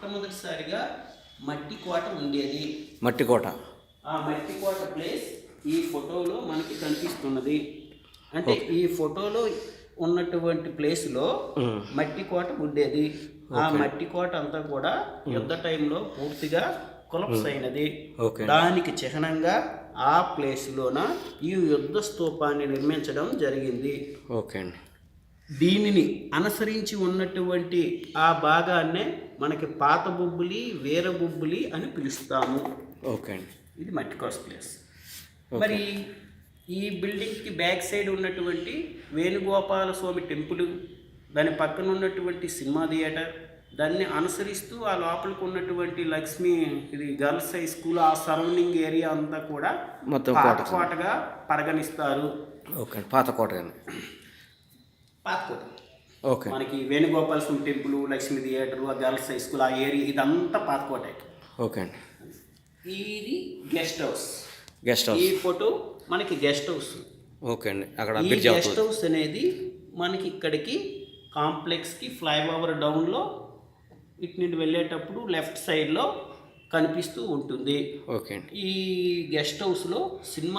మొట్టమొదటిసారిగా మట్టి కోట ఉండేది. మట్టి కోట. ఆ మట్టి కోట ప్లేస్ ఈ ఫోటోలో మనకి కనిపిస్తున్నది. అంటే ఈ ఫోటోలో ఉన్నటువంటి ప్లేస్లో మట్టి కోట ఉండేది. ఆ మట్టి కోట అంతా కూడా యుద్ధ టైంలో పూర్తిగా కొలప్స్ అయినది. దానికి చిహ్నంగా ఆ ప్లేస్లోన ఈ యుద్ధ స్తూపాన్ని నిర్మించడం జరిగింది. ఓకే అండి. దీనిని అనుసరించి ఉన్నటువంటి ఆ భాగాన్నే మనకి పాత బొబ్బులి, వీర బొబ్బులి అని పిలుస్తాము. ఓకే అండి. ఇది మట్టి కోట ప్లేస్. మరి ఈ బిల్డింగ్కి బ్యాక్ సైడ్ ఉన్నటువంటి వేణుగోపాల స్వామి టెంపుల్, దాని పక్కన ఉన్నటువంటి సినిమా థియేటర్, దాన్ని అనుసరిస్తూ ఆ లోపలికి ఉన్నటువంటి లక్ష్మీ ఇది గర్ల్స్ హై స్కూల్, ఆ సరౌండింగ్ ఏరియా అంతా కూడా మొత్తం పాత కోటగా పరిగణిస్తారు. ఓకే. పాత కోట అండి. పాత కోట. ఓకే. మనకి వేణుగోపాల స్వామి టెంపుల్, లక్ష్మీ థియేటర్, ఆ గర్ల్స్ హై స్కూల్, ఆ ఏరియా ఇదంతా పాత కోట. ఓకే అండి. ఇది గెస్ట్ హౌస్. Guest house. ఈ ఫోటో మనకి గెస్ట్ హౌస్. ఓకే అండి. అక్కడ ఈ గెస్ట్ హౌస్ అనేది మనకి ఇక్కడికి కాంప్లెక్స్కి ఫ్లైఓవర్ డౌన్లో ఇటు నుండి వెళ్ళేటప్పుడు లెఫ్ట్ సైడ్లో కనిపిస్తూ ఉంటుంది. ఓకే అండి. ఈ గెస్ట్ హౌస్లో సినిమా